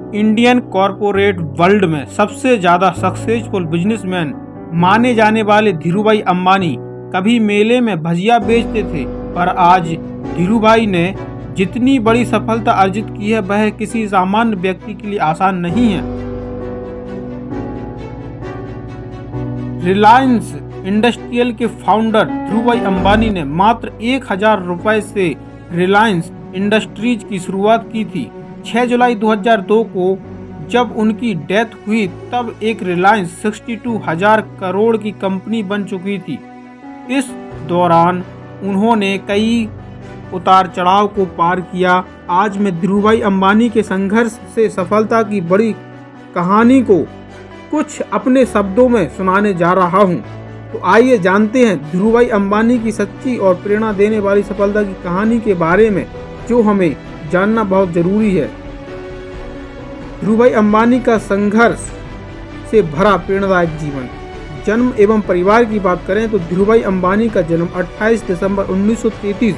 Indian corporate world में सबसे ज्यादा सक्सेसफुल बिजनेसमैन माने जाने वाले धीरूभाई अंबानी कभी मेले में भजिया बेचते थे, पर आज धीरूभाई ने जितनी बड़ी सफलता अर्जित की है वह किसी सामान्य व्यक्ति के लिए आसान नहीं है। रिलायंस इंडस्ट्रियल के फाउंडर धीरूभाई अंबानी ने मात्र 1000 रुपए से रिलायंस इंडस्ट्रीज की शुरुआत की थी। 6 जुलाई 2002 को जब उनकी डेथ हुई तब एक रिलायंस 62,000 करोड़ की कंपनी बन चुकी थी। इस दौरान उन्होंने कई उतार चढ़ाव को पार किया। आज मैं धीरूभाई अंबानी के संघर्ष से सफलता की बड़ी कहानी को कुछ अपने शब्दों में सुनाने जा रहा हूं। तो आइए जानते हैं धीरूभाई अंबानी की सच्ची और प्रेरणा देने वाली सफलता की कहानी के बारे में, जो हमें जानना बहुत जरूरी है। धीरूभाई अंबानी का संघर्ष से भरा प्रेरणादायक जीवन। जन्म एवं परिवार की बात करें तो धीरूभाई अंबानी का जन्म 28 दिसंबर 1933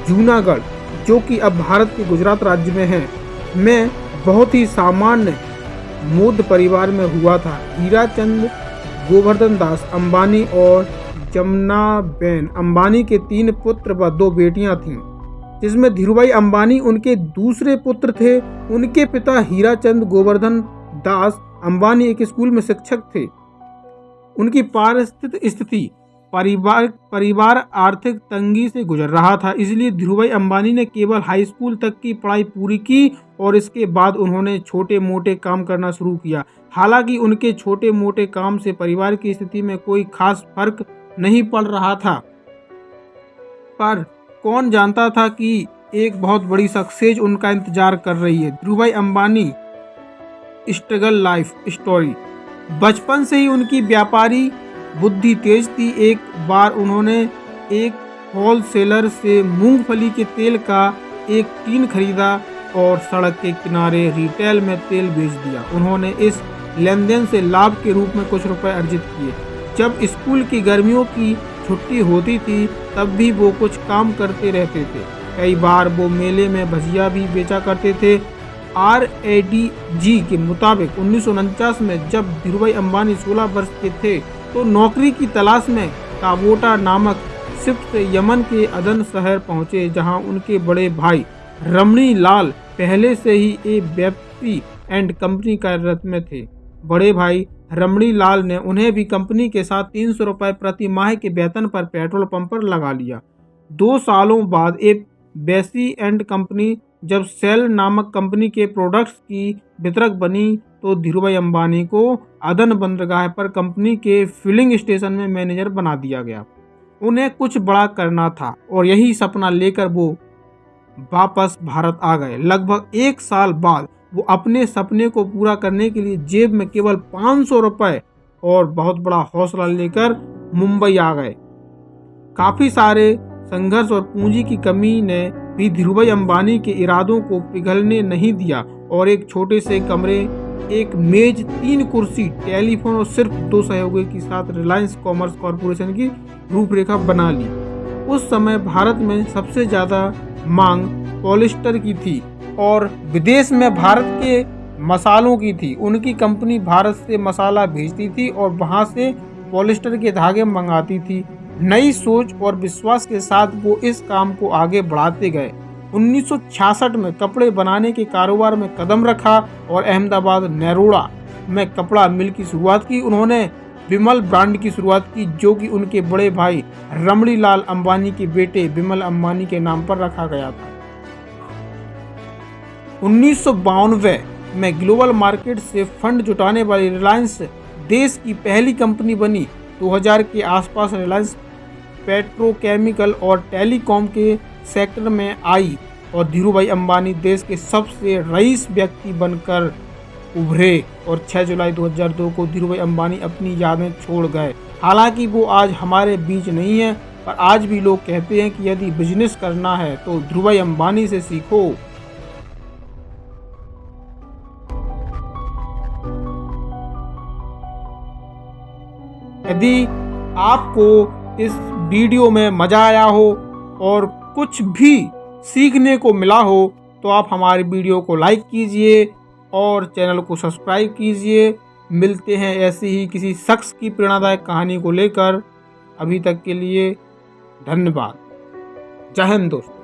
जूनागढ़, जो कि अब भारत के गुजरात राज्य में है, में बहुत ही सामान्य मध्य परिवार में हुआ था। हीराचंद गोवर्धन दास अंबानी और जमुनाबेन अंबानी के 3 पुत्र व 2 बेटियां थीं, जिसमें धीरूभाई अंबानी उनके दूसरे पुत्र थे। उनके पिता हीराचंद गोवर्धन दास अंबानी एक स्कूल में शिक्षक थे। उनकी पारिस्थितिक स्थिति परिवार आर्थिक तंगी से गुजर रहा था, इसलिए धीरूभाई अंबानी ने केवल हाई स्कूल तक की पढ़ाई पूरी की और इसके बाद उन्होंने छोटे मोटे काम करना शुरू किया। हालांकि उनके छोटे मोटे काम से परिवार की स्थिति में कोई खास फर्क नहीं पड़ रहा था, पर कौन जानता था कि एक बहुत बड़ी सक्सेस उनका इंतजार कर रही है। Dhirubhai Ambani struggle life story. बचपन से ही उनकी व्यापारी बुद्धि तेज थी। एक बार उन्होंने एक होलसेलर से मूंगफली के तेल का एक टीन खरीदा और सड़क के किनारे रिटेल में तेल बेच दिया। उन्होंने इस लेनदेन से लाभ के रूप में कुछ रुपए अर्जित किए। जब स्कूल की गर्मियों की छुट्टी होती थी तब भी वो कुछ काम करते रहते थे। कई बार वो मेले में भजिया भी बेचा करते थे। RADG के मुताबिक 1949 में जब धीरूभाई अंबानी 16 वर्ष के थे तो नौकरी की तलाश में काबोटा नामक शिप से यमन के अदन शहर पहुंचे, जहां उनके बड़े भाई रमणी लाल पहले से ही एक वेबसी एंड कंपनी कार्यरत में थे। बड़े भाई रमणी लाल ने उन्हें भी कंपनी के साथ 300 रुपए प्रति माह के वेतन पर पेट्रोल पंप पर लगा लिया। 2 सालों बाद एक बेसी एंड कंपनी जब सेल नामक कंपनी के प्रोडक्ट्स की वितरक बनी तो धीरूभाई अंबानी को अदन बंदरगाह पर कंपनी के फिलिंग स्टेशन में मैनेजर बना दिया गया। उन्हें कुछ बड़ा करना था और यही सपना लेकर वो वापस भारत आ गए। लगभग 1 साल बाद वो अपने सपने को पूरा करने के लिए जेब में केवल 500 रुपए और बहुत बड़ा हौसला लेकर मुंबई आ गए। काफी सारे संघर्ष और पूंजी की कमी ने भी धीरूभाई अंबानी के इरादों को पिघलने नहीं दिया और एक छोटे से कमरे, एक मेज, 3 कुर्सी, टेलीफोन और सिर्फ 2 सहयोगियों के साथ रिलायंस कॉमर्स कॉरपोरेशन की रूपरेखा बना ली। उस समय भारत में सबसे ज्यादा मांग पॉलिस्टर की थी और विदेश में भारत के मसालों की थी। उनकी कंपनी भारत से मसाला भेजती थी और वहां से पॉलिस्टर के धागे मंगाती थी। नई सोच और विश्वास के साथ वो इस काम को आगे बढ़ाते गए। 1966 में कपड़े बनाने के कारोबार में कदम रखा और अहमदाबाद नरोड़ा में कपड़ा मिल की शुरुआत की। उन्होंने विमल ब्रांड की शुरुआत की, जो कि उनके बड़े भाई रमणी लाल अंबानी के बेटे विमल अंबानी के नाम पर रखा गया था। 1992 में ग्लोबल मार्केट से फंड जुटाने वाली रिलायंस देश की पहली कंपनी बनी। 2000 के आसपास रिलायंस पेट्रोकेमिकल और टेलीकॉम के सेक्टर में आई और धीरूभाई अंबानी देश के सबसे रईस व्यक्ति बनकर उभरे और 6 जुलाई 2002 को धीरूभाई अंबानी अपनी यादें छोड़ गए। हालांकि वो आज हमारे बीच नहीं है, पर आज भी लोग कहते हैं कि यदि बिजनेस करना है तो धीरूभाई अंबानी से सीखो। यदि आपको इस वीडियो में मज़ा आया हो और कुछ भी सीखने को मिला हो तो आप हमारी वीडियो को लाइक कीजिए और चैनल को सब्सक्राइब कीजिए। मिलते हैं ऐसी ही किसी शख्स की प्रेरणादायक कहानी को लेकर। अभी तक के लिए धन्यवाद। जय हिंद दोस्तों।